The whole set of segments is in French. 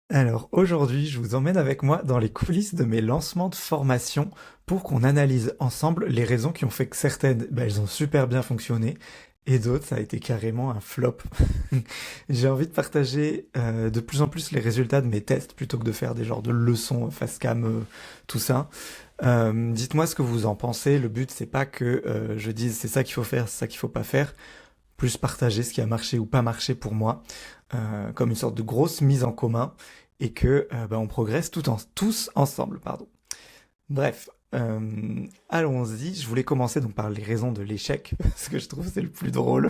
Alors aujourd'hui, je vous emmène avec moi dans les coulisses de mes lancements de formation pour qu'on analyse ensemble les raisons qui ont fait que certaines, elles ont super bien fonctionné et d'autres, ça a été carrément un flop. J'ai envie de partager de plus en plus les résultats de mes tests plutôt que de faire des genres de leçons face cam, tout ça. Dites-moi ce que vous en pensez. Le but, c'est pas que je dise c'est ça qu'il faut faire, c'est ça qu'il faut pas faire. Plus partager ce qui a marché ou pas marché pour moi, comme une sorte de grosse mise en commun, et que on progresse tous ensemble. Pardon. Bref, allons-y. Je voulais commencer donc par les raisons de l'échec, parce que je trouve que c'est le plus drôle.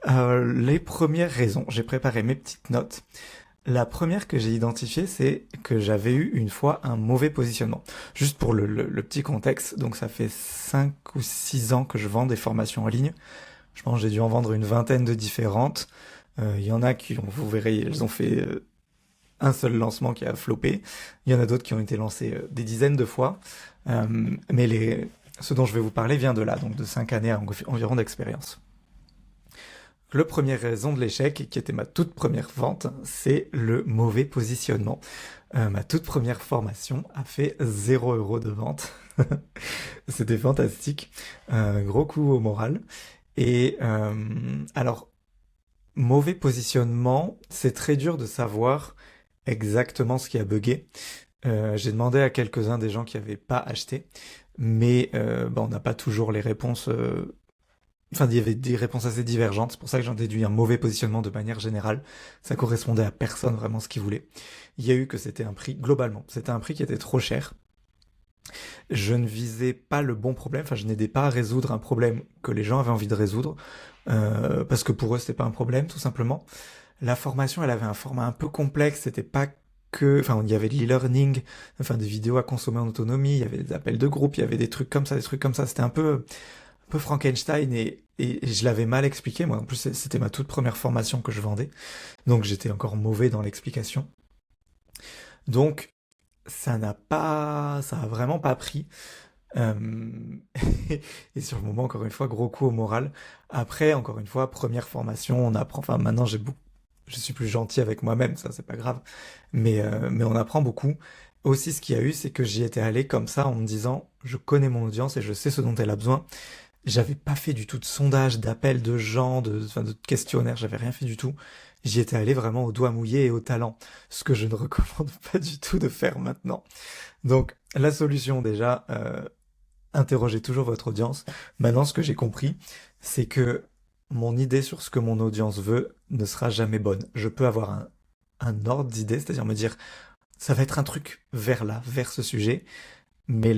Les premières raisons, j'ai préparé mes petites notes. La première que j'ai identifiée, c'est que j'avais eu une fois un mauvais positionnement. Juste pour le petit contexte, donc ça fait 5 ou 6 ans que je vends des formations en ligne. Je pense que j'ai dû en vendre une vingtaine de différentes. Il y en a qui, vous verrez, elles ont fait un seul lancement qui a floppé. Il y en a d'autres qui ont été lancées des dizaines de fois. Mais ce dont je vais vous parler vient de là, donc de 5 années environ d'expérience. La première raison de l'échec, qui était ma toute première vente, c'est le mauvais positionnement. Ma toute première formation a fait 0 € de vente. C'était fantastique. Gros coup au moral. Et alors, mauvais positionnement, c'est très dur de savoir exactement ce qui a bugué. J'ai demandé à quelques-uns des gens qui n'avaient pas acheté, mais on n'a pas toujours les réponses. Enfin, il y avait des réponses assez divergentes. C'est pour ça que j'en déduis un mauvais positionnement de manière générale. Ça correspondait à personne vraiment ce qu'ils voulaient. Il y a eu que c'était un prix globalement. C'était un prix qui était trop cher. Je ne visais pas le bon problème, enfin je n'aidais pas à résoudre un problème que les gens avaient envie de résoudre, parce que pour eux c'était pas un problème tout simplement. La formation elle avait un format un peu complexe, c'était pas que, enfin il y avait de l'e-learning, enfin des vidéos à consommer en autonomie, il y avait des appels de groupe, il y avait des trucs comme ça, c'était un peu Frankenstein et je l'avais mal expliqué, moi en plus c'était ma toute première formation que je vendais, donc j'étais encore mauvais dans l'explication. Donc ça a vraiment pas pris. Euh, et sur le moment, encore une fois, gros coup au moral. Après, encore une fois, première formation, on apprend. Enfin, maintenant, je suis plus gentil avec moi-même, ça, c'est pas grave. Mais on apprend beaucoup. Aussi, ce qu'il y a eu, c'est que j'y étais allé comme ça en me disant, je connais mon audience et je sais ce dont elle a besoin. J'avais pas fait du tout de sondage, d'appel de gens, enfin, de questionnaire, j'avais rien fait du tout. J'y étais allé vraiment au doigt mouillé et au talent, ce que je ne recommande pas du tout de faire maintenant. Donc, la solution déjà, interrogez toujours votre audience. Maintenant, ce que j'ai compris, c'est que mon idée sur ce que mon audience veut ne sera jamais bonne. Je peux avoir un ordre d'idée, c'est-à-dire me dire, ça va être un truc vers là, vers ce sujet, mais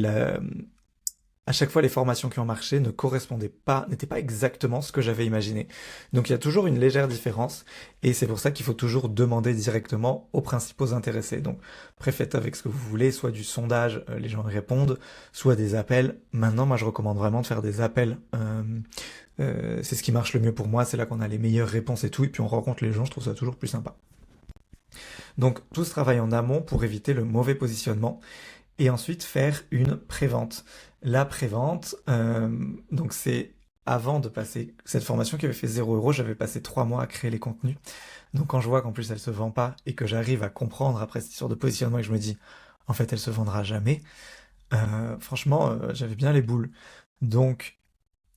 à chaque fois, les formations qui ont marché ne correspondaient pas, n'étaient pas exactement ce que j'avais imaginé. Donc il y a toujours une légère différence, et c'est pour ça qu'il faut toujours demander directement aux principaux intéressés. Donc faites avec ce que vous voulez, soit du sondage, les gens y répondent, soit des appels. Maintenant, moi je recommande vraiment de faire des appels. C'est ce qui marche le mieux pour moi, c'est là qu'on a les meilleures réponses et tout, et puis on rencontre les gens, je trouve ça toujours plus sympa. Donc tout ce travail en amont pour éviter le mauvais positionnement et ensuite faire une prévente. La prévente, donc c'est avant de passer cette formation qui avait fait 0 €, j'avais passé 3 mois à créer les contenus. Donc quand je vois qu'en plus elle se vend pas et que j'arrive à comprendre après cette histoire de positionnement et que je me dis en fait elle se vendra jamais, franchement j'avais bien les boules. Donc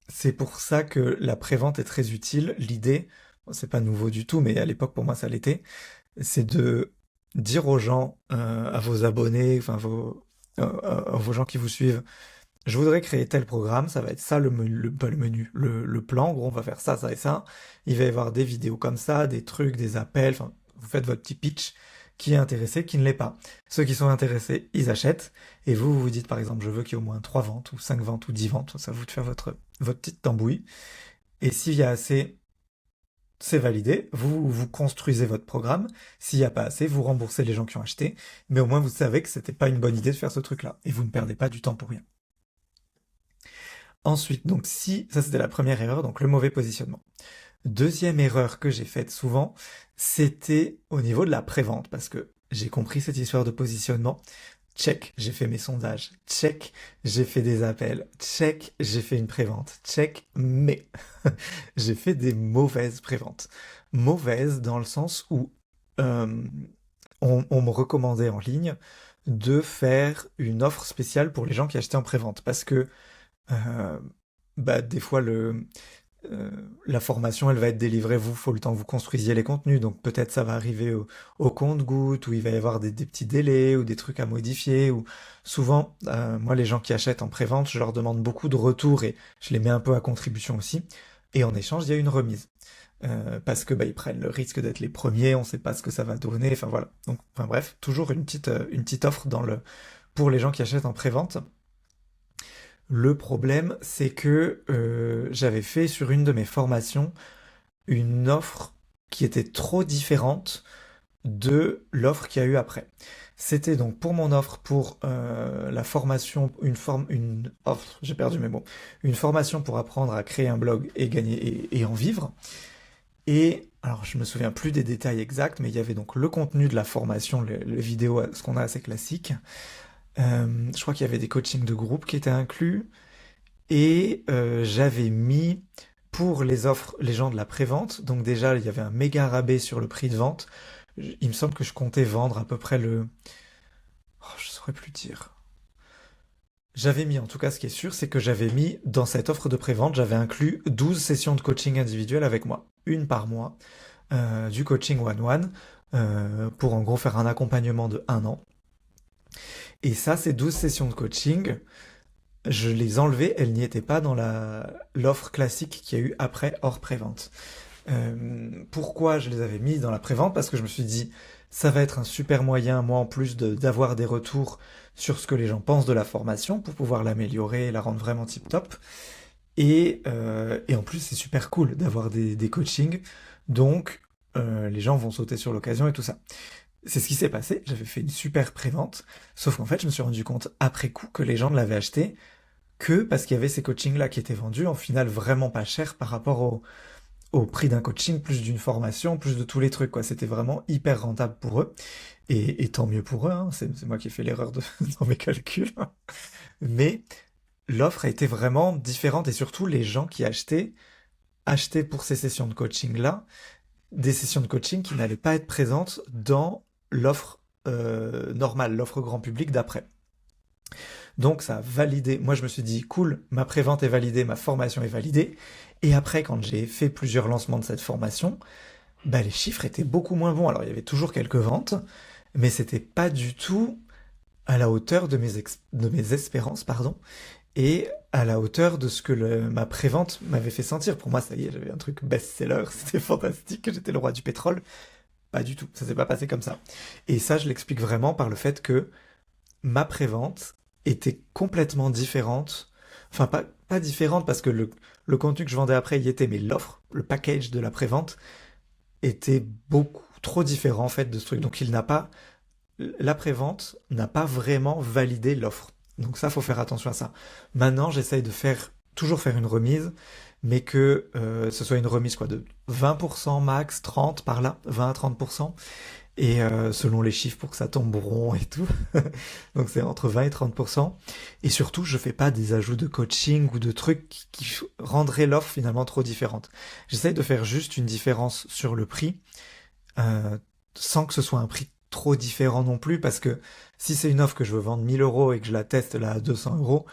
c'est pour ça que la prévente est très utile. L'idée, bon, c'est pas nouveau du tout, mais à l'époque pour moi ça l'était, c'est de dire aux gens, à vos abonnés, enfin à vos gens qui vous suivent, je voudrais créer tel programme, ça va être ça pas le menu, le plan, en gros on va faire ça, ça et ça. Il va y avoir des vidéos comme ça, des trucs, des appels, enfin vous faites votre petit pitch, qui est intéressé, qui ne l'est pas. Ceux qui sont intéressés, ils achètent, et vous vous dites par exemple je veux qu'il y ait au moins 3 ventes, ou 5 ventes, ou 10 ventes, ça vous de faire votre petite tambouille. Et s'il y a assez, c'est validé, vous construisez votre programme. S'il n'y a pas assez, vous remboursez les gens qui ont acheté, mais au moins vous savez que c'était pas une bonne idée de faire ce truc-là, et vous ne perdez pas du temps pour rien. Ensuite, donc si, ça c'était la première erreur, donc le mauvais positionnement. Deuxième erreur que j'ai faite souvent, c'était au niveau de la prévente, parce que j'ai compris cette histoire de positionnement. Check, j'ai fait mes sondages. Check, j'ai fait des appels. Check, j'ai fait une prévente. Check, mais j'ai fait des mauvaises préventes. Mauvaises dans le sens où euh, on me recommandait en ligne de faire une offre spéciale pour les gens qui achetaient en prévente parce que euh, bah, des fois euh, la formation elle va être délivrée, vous, faut le temps que vous construisiez les contenus, donc peut-être ça va arriver au compte-goutte, où il va y avoir des petits délais ou des trucs à modifier, ou souvent, moi les gens qui achètent en prévente, je leur demande beaucoup de retours et je les mets un peu à contribution aussi, et en échange il y a une remise. Parce que bah, ils prennent le risque d'être les premiers, on sait pas ce que ça va donner, enfin voilà. Donc, enfin bref, toujours une petite offre pour les gens qui achètent en prévente. Le problème, c'est que j'avais fait sur une de mes formations une offre qui était trop différente de l'offre qu'il y a eu après. C'était donc pour mon offre pour la formation, j'ai perdu mes mots, une formation pour apprendre à créer un blog et gagner et en vivre. Et alors je me souviens plus des détails exacts, mais il y avait donc le contenu de la formation, les vidéos, ce qu'on a assez classique. Je crois qu'il y avait des coachings de groupe qui étaient inclus. Et j'avais mis pour les offres, les gens de la prévente, donc déjà il y avait un méga rabais sur le prix de vente. Il me semble que je comptais vendre à peu près je saurais plus dire. J'avais mis, en tout cas ce qui est sûr, c'est que j'avais mis dans cette offre de prévente, j'avais inclus 12 sessions de coaching individuel avec moi, une par mois, du coaching one-one, pour en gros faire un accompagnement de 1 an. Et ça, ces 12 sessions de coaching, je les enlevais, elles n'y étaient pas dans l'offre classique qu'il y a eu après hors prévente. Pourquoi je les avais mis dans la prévente? Parce que je me suis dit, ça va être un super moyen, moi en plus, d'avoir des retours sur ce que les gens pensent de la formation pour pouvoir l'améliorer et la rendre vraiment tip top. Et en plus, c'est super cool d'avoir des coachings. Donc, les gens vont sauter sur l'occasion et tout ça. C'est ce qui s'est passé, j'avais fait une super prévente, sauf qu'en fait je me suis rendu compte après coup que les gens ne l'avaient acheté que parce qu'il y avait ces coachings-là qui étaient vendus en final vraiment pas cher par rapport au prix d'un coaching, plus d'une formation, plus de tous les trucs, quoi. C'était vraiment hyper rentable pour eux, et tant mieux pour eux, hein. C'est moi qui ai fait l'erreur dans mes calculs. Mais l'offre a été vraiment différente, et surtout les gens qui achetaient pour ces sessions de coaching-là, des sessions de coaching qui n'allaient pas être présentes dans l'offre normale, l'offre grand public d'après. Donc ça a validé, moi je me suis dit cool, ma prévente est validée, ma formation est validée, et après quand j'ai fait plusieurs lancements de cette formation, bah, les chiffres étaient beaucoup moins bons. Alors il y avait toujours quelques ventes, mais c'était pas du tout à la hauteur de mes espérances, pardon, et à la hauteur de ce que ma prévente m'avait fait sentir. Pour moi, ça y est, j'avais un truc best-seller, c'était fantastique, j'étais le roi du pétrole. Pas du tout, ça s'est pas passé comme ça. Et ça, je l'explique vraiment par le fait que ma prévente était complètement différente. Enfin, pas différente parce que le contenu que je vendais après y était, mais l'offre, le package de la prévente était beaucoup trop différent en fait de ce truc. Donc la prévente n'a pas vraiment validé l'offre. Donc ça, faut faire attention à ça. Maintenant, j'essaye de toujours faire une remise, mais que ce soit une remise quoi, de 20% max, 30 par là, 20 à 30%, et selon les chiffres pour que ça tombe rond et tout. Donc c'est entre 20 et 30%. Et surtout, je fais pas des ajouts de coaching ou de trucs qui rendraient l'offre finalement trop différente. J'essaye de faire juste une différence sur le prix, euh, sans que ce soit un prix trop différent non plus, parce que si c'est une offre que je veux vendre 1 000 € et que je la teste là à 200 €,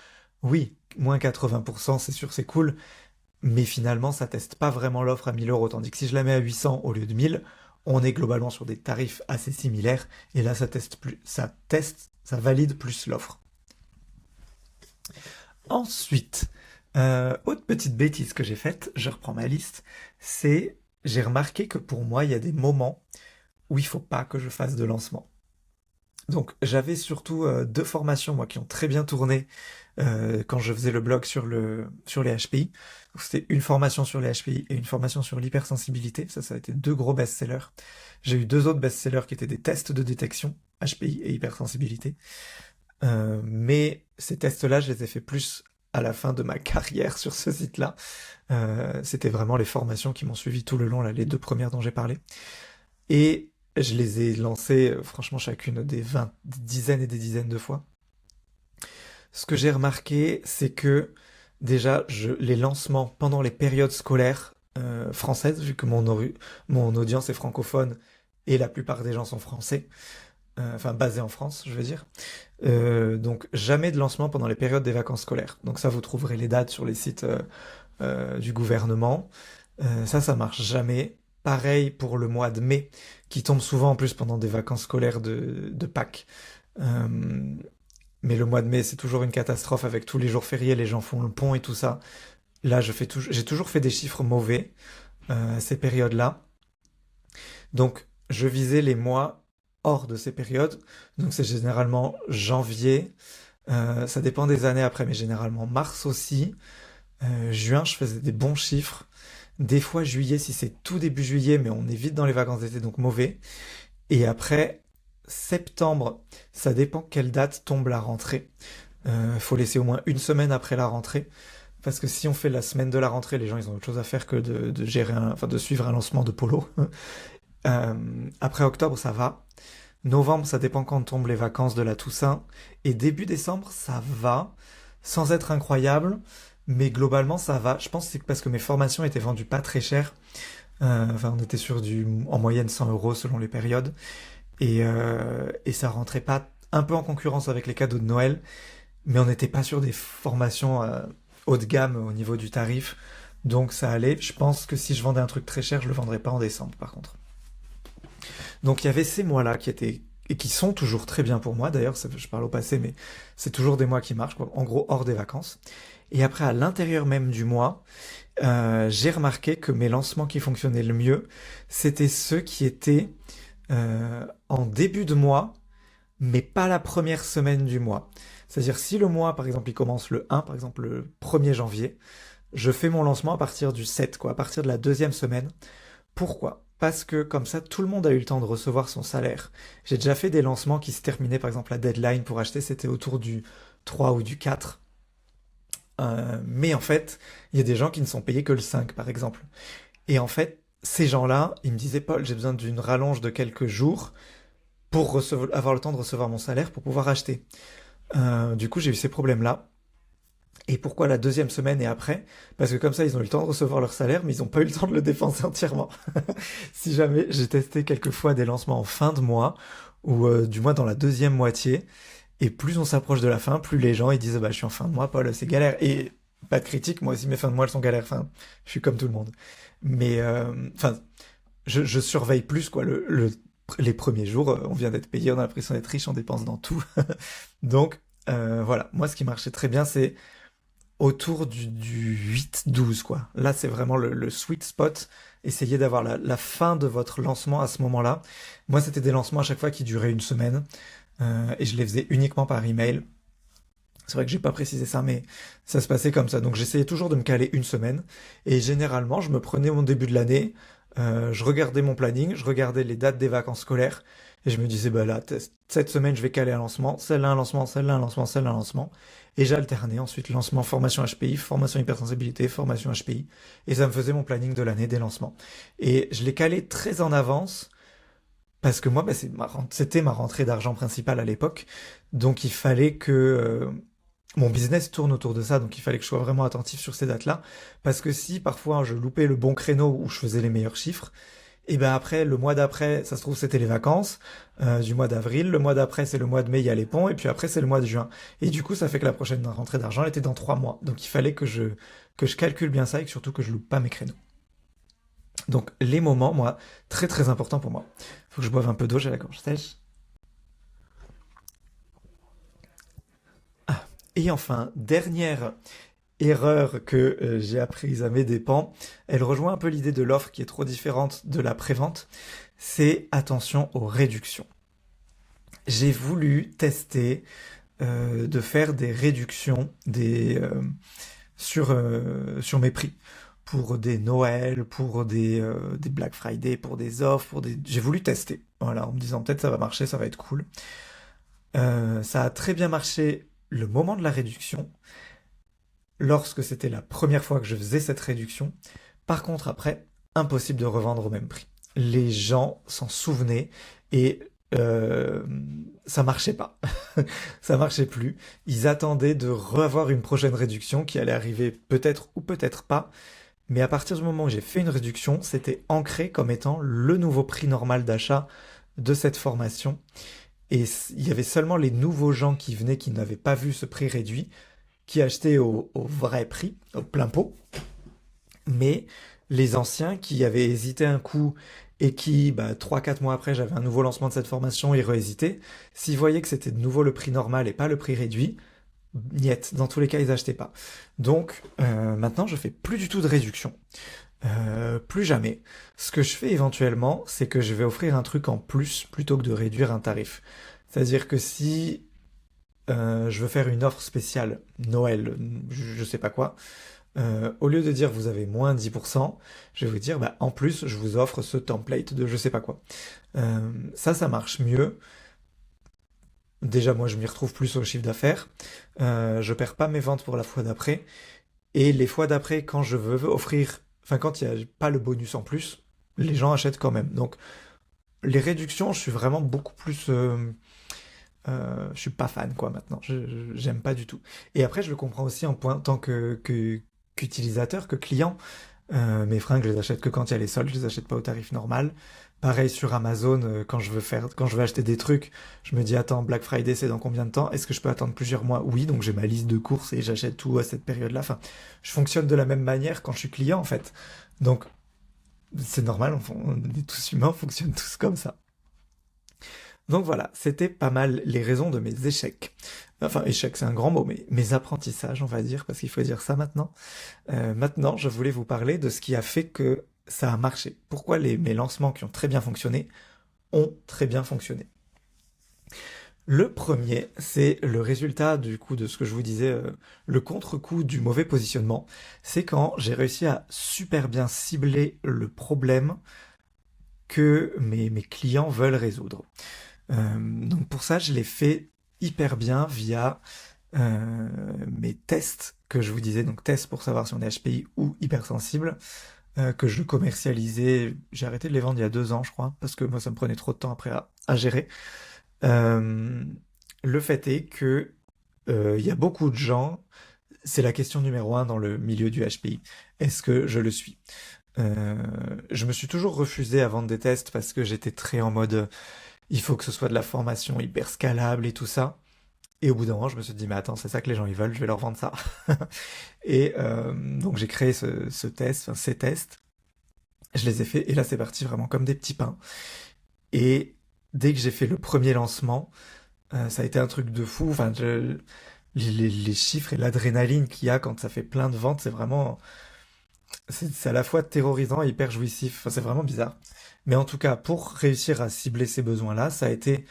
oui, moins 80%, c'est sûr, c'est cool, mais finalement, ça teste pas vraiment l'offre à 1 000 €, tandis que si je la mets à 800 au lieu de 1000, on est globalement sur des tarifs assez similaires, et là, ça valide plus l'offre. Ensuite, autre petite bêtise que j'ai faite, je reprends ma liste, c'est, j'ai remarqué que pour moi, il y a des moments où il faut pas que je fasse de lancement. Donc j'avais surtout 2 formations moi qui ont très bien tourné quand je faisais le blog sur les HPI. Donc, c'était une formation sur les HPI et une formation sur l'hypersensibilité. Ça a été 2 gros best-sellers. J'ai eu 2 autres best-sellers qui étaient des tests de détection HPI et hypersensibilité. Mais ces tests-là, je les ai fait plus à la fin de ma carrière sur ce site-là. C'était vraiment les formations qui m'ont suivi tout le long, là, les 2 premières dont j'ai parlé. Et je les ai lancées, franchement, chacune des dizaines et des dizaines de fois. Ce que j'ai remarqué, c'est que déjà, les lancements pendant les périodes scolaires françaises, vu que mon audience est francophone et la plupart des gens sont français, enfin basés en France, je veux dire. Donc jamais de lancement pendant les périodes des vacances scolaires. Donc ça, vous trouverez les dates sur les sites du gouvernement. Ça marche jamais. Pareil pour le mois de mai, qui tombe souvent en plus pendant des vacances scolaires de Pâques. Euh, mais le mois de mai, c'est toujours une catastrophe avec tous les jours fériés, les gens font le pont et tout ça. Là, j'ai toujours fait des chiffres mauvais ces périodes-là. Donc, je visais les mois hors de ces périodes. Donc, c'est généralement janvier. Ça dépend des années après, mais généralement mars aussi. Juin, je faisais des bons chiffres. Des fois, juillet, si c'est tout début juillet, mais on est vite dans les vacances d'été, donc mauvais. Et après, septembre, ça dépend quelle date tombe la rentrée. Faut laisser au moins une semaine après la rentrée. Parce que si on fait la semaine de la rentrée, les gens ils ont autre chose à faire que de gérer enfin de suivre un lancement de polo. Après octobre, ça va. Novembre, ça dépend quand tombent les vacances de la Toussaint. Et début décembre, ça va, sans être incroyable, mais globalement, ça va. Je pense que c'est parce que mes formations étaient vendues pas très cher. Enfin, on était sur en moyenne 100 euros selon les périodes. Et ça rentrait pas un peu en concurrence avec les cadeaux de Noël, mais on n'était pas sur des formations haut de gamme au niveau du tarif. Donc ça allait. Je pense que si je vendais un truc très cher, je le vendrais pas en décembre par contre. Donc il y avait ces mois-là qui étaient et qui sont toujours très bien pour moi. D'ailleurs, je parle au passé, mais c'est toujours des mois qui marchent, quoi. En gros, hors des vacances. Et après, à l'intérieur même du mois, j'ai remarqué que mes lancements qui fonctionnaient le mieux, c'était ceux qui étaient en début de mois, mais pas la première semaine du mois. C'est-à-dire si le mois, par exemple, il commence le 1, par exemple le 1er janvier, je fais mon lancement à partir du 7, quoi, à partir de la deuxième semaine. Pourquoi? Parce que comme ça, tout le monde a eu le temps de recevoir son salaire. J'ai déjà fait des lancements qui se terminaient, par exemple, la deadline pour acheter, c'était autour du 3 ou du 4. Mais en fait, il y a des gens qui ne sont payés que le 5, par exemple. Et en fait, ces gens-là, ils me disaient, Paul, j'ai besoin d'une rallonge de quelques jours pour avoir le temps de recevoir mon salaire pour pouvoir acheter. Du coup, j'ai eu ces problèmes-là. Et pourquoi la deuxième semaine et après? Parce que comme ça, ils ont eu le temps de recevoir leur salaire, mais ils n'ont pas eu le temps de le dépenser entièrement. Si jamais, j'ai testé quelques fois des lancements en fin de mois, ou du moins dans la deuxième moitié, et plus on s'approche de la fin, plus les gens ils disent bah je suis en fin de mois, Paul, c'est galère. Et pas de critique, moi aussi mes fins de mois elles sont galères. Enfin, je suis comme tout le monde. Mais enfin, je surveille plus quoi. Les premiers jours, on vient d'être payé, on a l'impression d'être riche, on dépense dans tout. Donc voilà, moi ce qui marchait très bien, c'est autour du 8-12 quoi. Là, c'est vraiment le sweet spot. Essayez d'avoir la fin de votre lancement à ce moment-là. Moi, c'était des lancements à chaque fois qui duraient une semaine. Et je les faisais uniquement par email. C'est vrai que j'ai pas précisé ça, mais ça se passait comme ça. Donc j'essayais toujours de me caler une semaine. Et généralement, je me prenais mon début de l'année, je regardais mon planning, je regardais les dates des vacances scolaires, et je me disais, bah là, cette semaine, je vais caler un lancement, celle-là un lancement, celle-là un lancement, celle-là un lancement. Et j'alternais ensuite lancement, formation HPI, formation hypersensibilité, formation HPI. Et ça me faisait mon planning de l'année des lancements. Et je les calais très en avance, parce que moi, bah, c'était ma rentrée d'argent principale à l'époque. Donc il fallait que mon business tourne autour de ça. Donc il fallait que je sois vraiment attentif sur ces dates-là. Parce que si parfois je loupais le bon créneau où je faisais les meilleurs chiffres, et ben après, le mois d'après, ça se trouve, c'était les vacances du mois d'avril. Le mois d'après, c'est le mois de mai, il y a les ponts. Et puis après, c'est le mois de juin. Et du coup, ça fait que la prochaine rentrée d'argent, elle était dans 3 mois. Donc il fallait que je calcule bien ça et que surtout que je loupe pas mes créneaux. Donc les moments, moi, très très important pour moi. Faut que je boive un peu d'eau, j'ai la gorge sèche. Et enfin, dernière erreur que j'ai apprise à mes dépens, elle rejoint un peu l'idée de l'offre qui est trop différente de la prévente, c'est attention aux réductions. J'ai voulu tester de faire des réductions sur mes prix pour des Noël, pour des Black Friday, pour des offres, J'ai voulu tester, voilà, en me disant peut-être ça va marcher, ça va être cool. Ça a très bien marché le moment de la réduction, lorsque c'était la première fois que je faisais cette réduction. Par contre, après, impossible de revendre au même prix. Les gens s'en souvenaient et ça marchait pas. Ça marchait plus. Ils attendaient de revoir une prochaine réduction qui allait arriver peut-être ou peut-être pas. Mais à partir du moment où j'ai fait une réduction, c'était ancré comme étant le nouveau prix normal d'achat de cette formation. Et il y avait seulement les nouveaux gens qui venaient, qui n'avaient pas vu ce prix réduit, qui achetaient au vrai prix, au plein pot. Mais les anciens qui avaient hésité un coup et qui, 3-4 mois après, j'avais un nouveau lancement de cette formation, ils réhésitaient, s'ils voyaient que c'était de nouveau le prix normal et pas le prix réduit, niet, dans tous les cas, ils achetaient pas. Donc, maintenant, je fais plus du tout de réduction. Plus jamais. Ce que je fais éventuellement, c'est que je vais offrir un truc en plus plutôt que de réduire un tarif. C'est-à-dire que si je veux faire une offre spéciale Noël, je sais pas quoi, au lieu de dire vous avez moins 10%, je vais vous dire en plus je vous offre ce template de je sais pas quoi. Ça marche mieux. Déjà moi je m'y retrouve plus au chiffre d'affaires. Je perds pas mes ventes pour la fois d'après. Et les fois d'après, quand je veux offrir, enfin quand il n'y a pas le bonus en plus, les gens achètent quand même. Donc les réductions, je suis vraiment beaucoup plus... je suis pas fan quoi maintenant, j'aime pas du tout. Et après je le comprends aussi en tant qu'utilisateur, que client. Mes fringues, je les achète que quand il y a les soldes, je les achète pas au tarif normal. Pareil sur Amazon, quand je veux acheter des trucs, je me dis attends, Black Friday c'est dans combien de temps? Est-ce que je peux attendre plusieurs mois? Oui, donc j'ai ma liste de courses et j'achète tout à cette période-là. Enfin, je fonctionne de la même manière quand je suis client en fait. Donc c'est normal, on est tous humains, on fonctionne tous comme ça. Donc voilà, c'était pas mal les raisons de mes échecs. Enfin, échecs, c'est un grand mot, mais mes apprentissages, on va dire, parce qu'il faut dire ça maintenant. Maintenant, je voulais vous parler de ce qui a fait que ça a marché. Pourquoi mes lancements qui ont très bien fonctionné ont très bien fonctionné. Le premier, c'est le résultat du coup de ce que je vous disais, le contre-coup du mauvais positionnement. C'est quand j'ai réussi à super bien cibler le problème que mes clients veulent résoudre. Donc pour ça, je l'ai fait hyper bien via mes tests que je vous disais, donc tests pour savoir si on est HPI ou hypersensible, que je commercialisais, j'ai arrêté de les vendre il y a 2 ans je crois, parce que moi ça me prenait trop de temps après à gérer. Euh, le fait est que il y a beaucoup de gens, c'est la question numéro un dans le milieu du HPI, est-ce que je le suis? Je me suis toujours refusé à vendre des tests parce que j'étais très en mode il faut que ce soit de la formation hyper scalable et tout ça. Et au bout d'un moment, je me suis dit, mais attends, c'est ça que les gens ils veulent, je vais leur vendre ça. Et donc j'ai créé ce test, enfin, ces tests, je les ai faits, et là c'est parti vraiment comme des petits pains. Et dès que j'ai fait le premier lancement, ça a été un truc de fou. Enfin, les chiffres et l'adrénaline qu'il y a quand ça fait plein de ventes, c'est à la fois terrorisant et hyper jouissif. Enfin, c'est vraiment bizarre. Mais en tout cas, pour réussir à cibler ces besoins-là, ça a été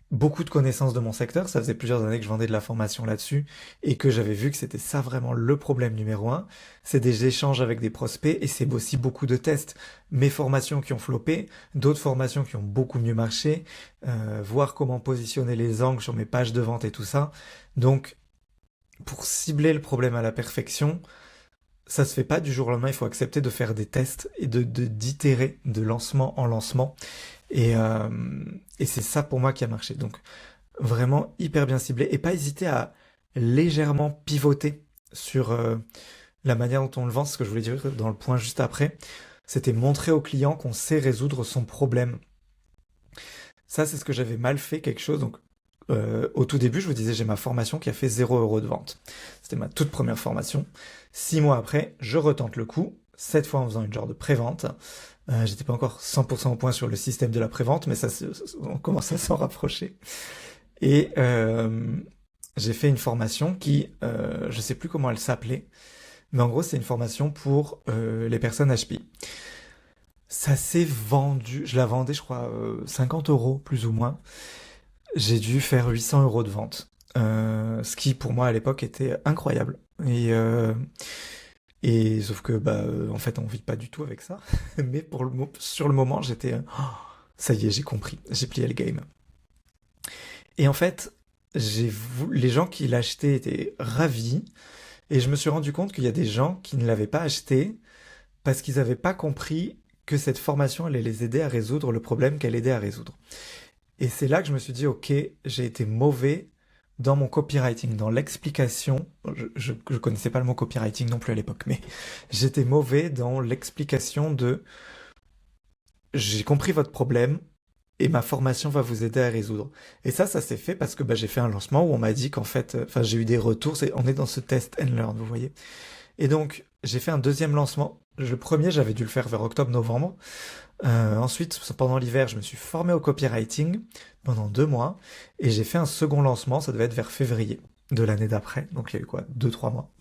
beaucoup de connaissances de mon secteur. Ça faisait plusieurs années que je vendais de la formation là-dessus et que j'avais vu que c'était ça vraiment le problème numéro un. C'est des échanges avec des prospects et c'est aussi beaucoup de tests. Mes formations qui ont floppé, d'autres formations qui ont beaucoup mieux marché, voir comment positionner les angles sur mes pages de vente et tout ça. Donc, pour cibler le problème à la perfection, ça se fait pas du jour au lendemain, il faut accepter de faire des tests et d'itérer de lancement en lancement. Et, euh, et c'est ça pour moi qui a marché. Donc vraiment hyper bien ciblé et pas hésiter à légèrement pivoter sur la manière dont on le vend. Ce que je voulais dire dans le point juste après, c'était montrer au client qu'on sait résoudre son problème. Ça, c'est ce que j'avais mal fait quelque chose. Donc au tout début, je vous disais, j'ai ma formation qui a fait 0 € de vente. C'était ma toute première formation. 6 mois après, je retente le coup, cette fois en faisant une genre de pré-vente. J'étais pas encore 100% au point sur le système de la pré-vente, mais on commence à s'en rapprocher. Et j'ai fait une formation qui, je sais plus comment elle s'appelait, mais en gros, c'est une formation pour les personnes HPI. Ça s'est vendu, je la vendais, je crois, 50 € plus ou moins. J'ai dû faire 800 € de vente. Ce qui pour moi à l'époque était incroyable. Et sauf que en fait on vit pas du tout avec ça. Mais sur le moment j'étais oh, ça y est j'ai compris, j'ai plié le game. Et en fait les gens qui l'achetaient étaient ravis et je me suis rendu compte qu'il y a des gens qui ne l'avaient pas acheté parce qu'ils n'avaient pas compris que cette formation allait les aider à résoudre le problème qu'elle aidait à résoudre. Et c'est là que je me suis dit, ok, j'ai été mauvais dans mon copywriting, dans l'explication, je connaissais pas le mot copywriting non plus à l'époque, mais j'étais mauvais dans l'explication de j'ai compris votre problème et ma formation va vous aider à résoudre. Et ça s'est fait parce que j'ai fait un lancement où on m'a dit qu'en fait, enfin j'ai eu des retours, on est dans ce test and learn, vous voyez. Et donc j'ai fait un deuxième lancement. Le premier, j'avais dû le faire vers octobre-novembre. Ensuite, pendant l'hiver, je me suis formé au copywriting pendant 2 mois et j'ai fait un second lancement, ça devait être vers février de l'année d'après, donc il y a eu quoi, 2-3 mois.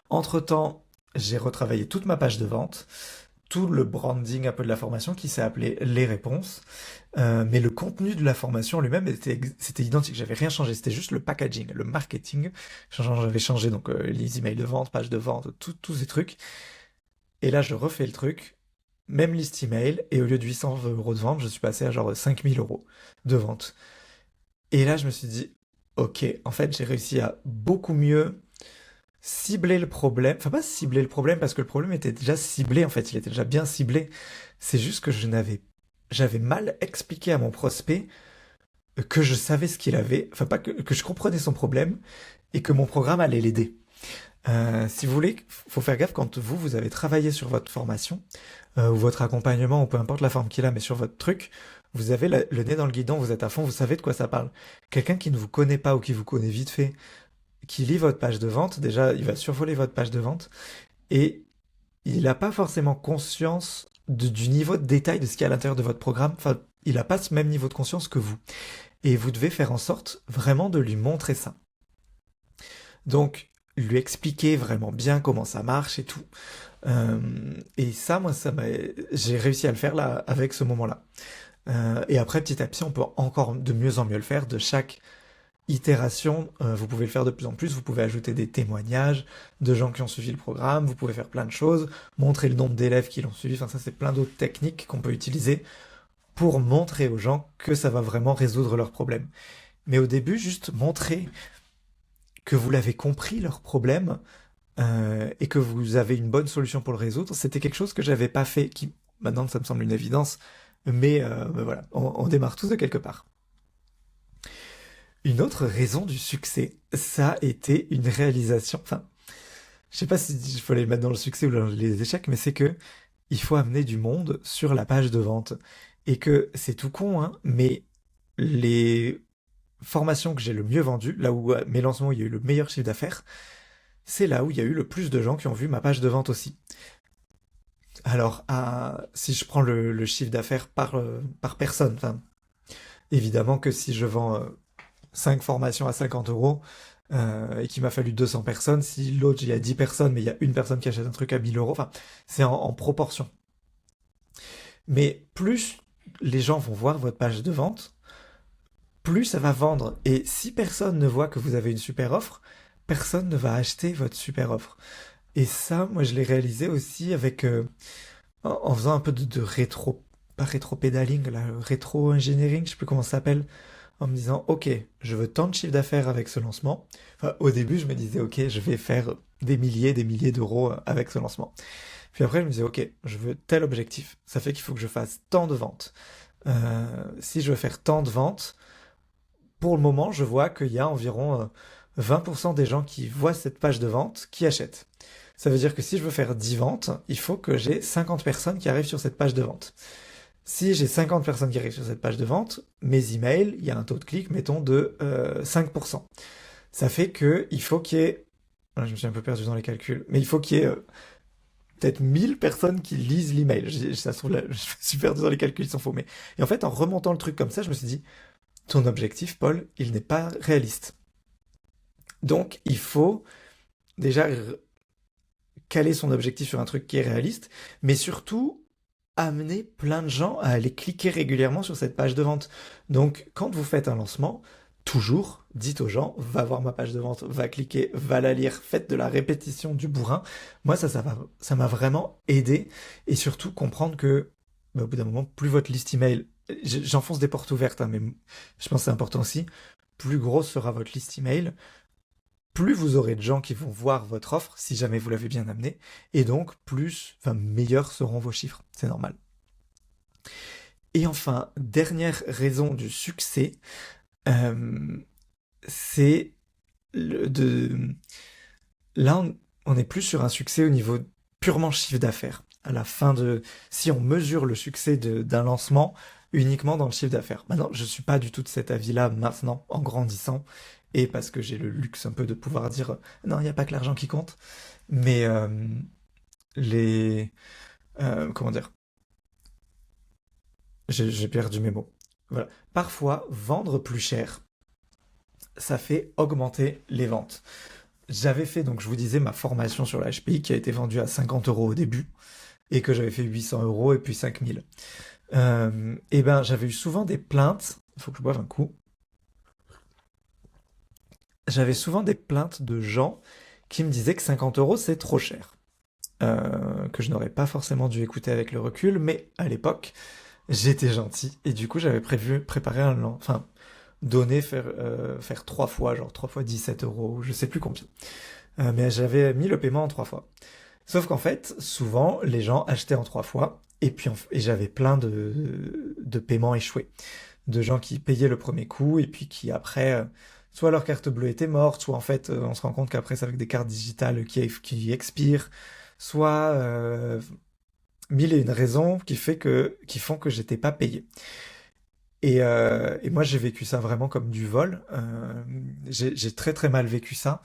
Entre-temps, j'ai retravaillé toute ma page de vente, tout le branding un peu de la formation qui s'est appelé Les Réponses, mais le contenu de la formation lui-même c'était identique, j'avais rien changé, c'était juste le packaging, le marketing, j'avais changé donc les emails de vente, page de vente, tous ces trucs, et là je refais le truc, même liste email, et au lieu de 800 € de vente, je suis passé à genre 5 000 € de vente. Et là je me suis dit, ok, en fait j'ai réussi à beaucoup mieux cibler le problème, enfin pas cibler le problème parce que le problème était déjà ciblé en fait, il était déjà bien ciblé. C'est juste que j'avais mal expliqué à mon prospect que je savais ce qu'il avait, enfin pas que je comprenais son problème et que mon programme allait l'aider. Si vous voulez, faut faire gaffe quand vous avez travaillé sur votre formation ou votre accompagnement ou peu importe la forme qu'il a, mais sur votre truc, vous avez le nez dans le guidon, vous êtes à fond, vous savez de quoi ça parle. Quelqu'un qui ne vous connaît pas ou qui vous connaît vite fait, qui lit votre page de vente, déjà, il va survoler votre page de vente et il n'a pas forcément conscience du niveau de détail de ce qu'il y a à l'intérieur de votre programme. Enfin, il n'a pas ce même niveau de conscience que vous. Et vous devez faire en sorte vraiment de lui montrer ça. Donc, lui expliquer vraiment bien comment ça marche et tout. Et ça, moi, j'ai réussi à le faire là, avec ce moment-là. Et après, petit à petit, on peut encore de mieux en mieux le faire. De chaque itération, vous pouvez le faire de plus en plus, vous pouvez ajouter des témoignages de gens qui ont suivi le programme, vous pouvez faire plein de choses, montrer le nombre d'élèves qui l'ont suivi, enfin ça c'est plein d'autres techniques qu'on peut utiliser pour montrer aux gens que ça va vraiment résoudre leurs problèmes. Mais au début, juste montrer que vous l'avez compris, leur problème, et que vous avez une bonne solution pour le résoudre, c'était quelque chose que j'avais pas fait, qui maintenant ça me semble une évidence, mais voilà, on démarre tous de quelque part. Une autre raison du succès, ça a été une réalisation, enfin, je sais pas si il faut les mettre dans le succès ou dans les échecs, mais c'est que il faut amener du monde sur la page de vente. Et que c'est tout con, hein, mais les formations que j'ai le mieux vendues, là où mes lancements, il y a eu le meilleur chiffre d'affaires, c'est là où il y a eu le plus de gens qui ont vu ma page de vente aussi. Alors, si je prends le chiffre d'affaires par personne, enfin, évidemment que si je vends 5 formations à 50 € et qu'il m'a fallu 200 personnes, si l'autre il y a 10 personnes mais il y a une personne qui achète un truc à 1 000 €, enfin c'est en proportion. Mais plus les gens vont voir votre page de vente, plus ça va vendre. Et si personne ne voit que vous avez une super offre, personne ne va acheter votre super offre. Et ça, moi je l'ai réalisé aussi avec en faisant un peu de rétro, pas rétro-pédaling, là, rétro-engineering, je sais plus comment ça s'appelle, en me disant, ok, je veux tant de chiffre d'affaires avec ce lancement. Enfin, au début, je me disais, ok, je vais faire des milliers d'euros avec ce lancement. Puis après, je me disais, ok, je veux tel objectif. Ça fait qu'il faut que je fasse tant de ventes. Si je veux faire tant de ventes, pour le moment, je vois qu'il y a environ 20% des gens qui voient cette page de vente qui achètent. Ça veut dire que si je veux faire 10 ventes, il faut que j'ai 50 personnes qui arrivent sur cette page de vente. Si j'ai 50 personnes qui arrivent sur cette page de vente, mes emails, il y a un taux de clic, mettons, de 5%. Ça fait qu'il faut qu'il y ait... Je me suis un peu perdu dans les calculs, mais il faut qu'il y ait peut-être 1000 personnes qui lisent l'email. Ça se trouve, là, je suis perdu dans les calculs, ils sont faux. Mais... Et en fait, en remontant le truc comme ça, je me suis dit, ton objectif, Paul, il n'est pas réaliste. Donc, il faut déjà caler son objectif sur un truc qui est réaliste, mais surtout amener plein de gens à aller cliquer régulièrement sur cette page de vente. Donc, quand vous faites un lancement, toujours, dites aux gens, va voir ma page de vente, va cliquer, va la lire, faites de la répétition du bourrin. Moi, ça m'a vraiment aidé, et surtout comprendre que, au bout d'un moment, plus votre liste email, j'enfonce des portes ouvertes, hein, mais je pense que c'est important aussi, plus grosse sera votre liste email, plus vous aurez de gens qui vont voir votre offre, si jamais vous l'avez bien amenée, et donc meilleurs seront vos chiffres, c'est normal. Et enfin, dernière raison du succès, c'est de... Là, on est plus sur un succès au niveau purement chiffre d'affaires. À la fin de... Si on mesure le succès d'un lancement uniquement dans le chiffre d'affaires. Maintenant, je suis pas du tout de cet avis-là maintenant, en grandissant, et parce que j'ai le luxe un peu de pouvoir dire non, il n'y a pas que l'argent qui compte, mais les... comment dire? J'ai perdu mes mots. Voilà. Parfois, vendre plus cher, ça fait augmenter les ventes. J'avais fait, donc je vous disais, ma formation sur la HPI qui a été vendue à 50 euros au début et que j'avais fait 800 euros et puis 5000. Et ben, j'avais eu souvent des plaintes. Il faut que je boive un coup. J'avais souvent des plaintes de gens qui me disaient que 50 euros c'est trop cher. Que je n'aurais pas forcément dû écouter avec le recul, mais à l'époque, j'étais gentil et du coup j'avais prévu préparer enfin donner faire trois fois, genre trois fois 17 euros, je sais plus combien. Mais j'avais mis le paiement en trois fois. Sauf qu'en fait, souvent les gens achetaient en trois fois et puis et j'avais plein de paiements échoués, de gens qui payaient le premier coup et puis qui après soit leur carte bleue était morte, soit en fait on se rend compte qu'après c'est avec des cartes digitales qui expirent, soit mille et une raisons qui font que j'étais pas payé. Et moi, j'ai vécu ça vraiment comme du vol. J'ai très très mal vécu ça.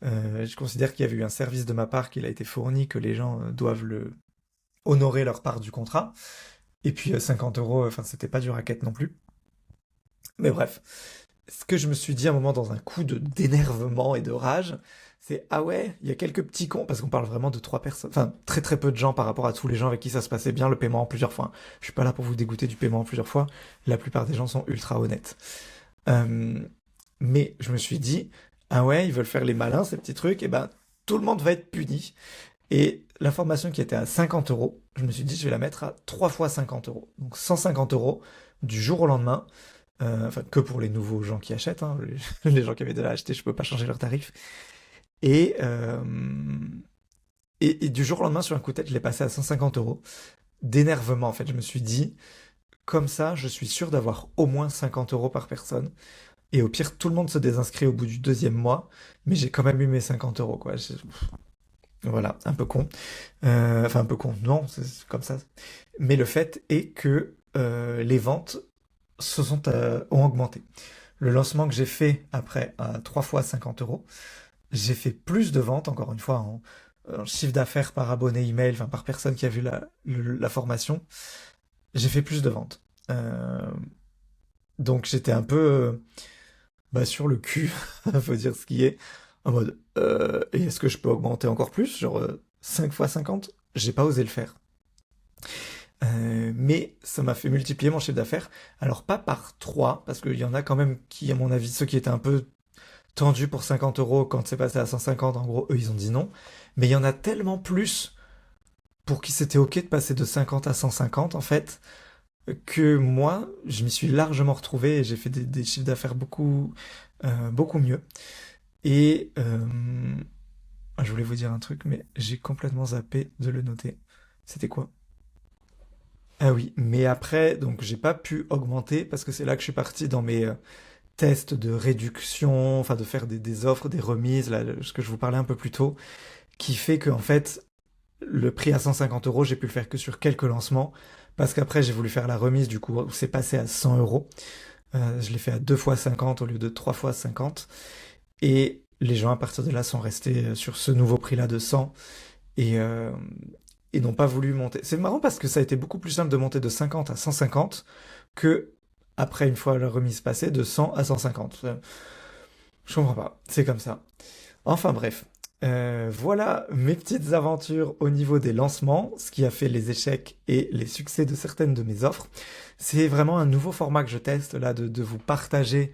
Je considère qu'il y avait eu un service de ma part qui a été fourni, que les gens doivent honorer leur part du contrat. Et puis 50 euros, enfin, c'était pas du racket non plus. Mais bref, ce que je me suis dit à un moment dans un coup d'énervement et de rage, c'est ah ouais, il y a quelques petits cons, parce qu'on parle vraiment de trois personnes, enfin très très peu de gens par rapport à tous les gens avec qui ça se passait bien, le paiement en plusieurs fois. Je suis pas là pour vous dégoûter du paiement en plusieurs fois, la plupart des gens sont ultra honnêtes. Euh, mais je me suis dit, ah ouais, ils veulent faire les malins, ces petits trucs, et ben tout le monde va être puni. Et la formation qui était à 50 euros, je me suis dit, je vais la mettre à 3 fois 50 euros. Donc 150 euros du jour au lendemain. Enfin, que pour les nouveaux gens qui achètent, hein. Les gens qui avaient déjà acheté, je peux pas changer leur tarif. Et, et du jour au lendemain, sur un coup de tête, je l'ai passé à 150 euros. D'énervement, en fait. Je me suis dit, comme ça, je suis sûr d'avoir au moins 50 euros par personne. Et au pire, tout le monde se désinscrit au bout du deuxième mois, mais j'ai quand même eu mes 50 euros, quoi. Voilà, un peu con. Enfin, un peu con, non, c'est comme ça. Mais le fait est que les ventes ont augmenté. Le lancement que j'ai fait après à 3 fois 50 euros, j'ai fait plus de ventes, encore une fois, en chiffre d'affaires par abonné email, enfin par personne qui a vu la formation, j'ai fait plus de ventes. Donc j'étais un peu sur le cul, faut dire ce qui est, en mode, et est-ce que je peux augmenter encore plus, genre 5 fois 50? J'ai pas osé le faire. Mais ça m'a fait multiplier mon chiffre d'affaires. Alors pas par 3 parce qu'il y en a quand même qui, à mon avis, ceux qui étaient un peu tendus pour 50 euros quand c'est passé à 150, en gros, eux, ils ont dit non. Mais il y en a tellement plus pour qui c'était ok de passer de 50 à 150, en fait, que moi, je m'y suis largement retrouvé et j'ai fait des chiffres d'affaires beaucoup mieux. Et je voulais vous dire un truc, mais j'ai complètement zappé de le noter. C'était quoi? Ah oui, mais après, donc j'ai pas pu augmenter parce que c'est là que je suis parti dans mes tests de réduction, enfin de faire des offres, des remises, là, ce que je vous parlais un peu plus tôt, qui fait que en fait, le prix à 150 euros, j'ai pu le faire que sur quelques lancements, parce qu'après j'ai voulu faire la remise, du coup, c'est passé à 100 euros. Je l'ai fait à 2 fois 50 au lieu de 3 fois 50. Et les gens à partir de là sont restés sur ce nouveau prix-là de 100 et, euh, et n'ont pas voulu monter. C'est marrant parce que ça a été beaucoup plus simple de monter de 50 à 150 que, après une fois la remise passée, de 100 à 150. Je comprends pas, c'est comme ça. Enfin bref, voilà mes petites aventures au niveau des lancements, ce qui a fait les échecs et les succès de certaines de mes offres. C'est vraiment un nouveau format que je teste là, de vous partager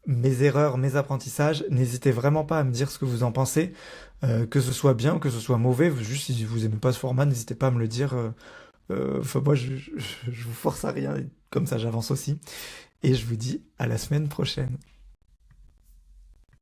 mes erreurs, mes apprentissages. N'hésitez vraiment pas à me dire ce que vous en pensez, que ce soit bien ou que ce soit mauvais. Juste si vous aimez pas ce format, n'hésitez pas à me le dire. Enfin, moi, je vous force à rien, et comme ça j'avance aussi. Et je vous dis à la semaine prochaine.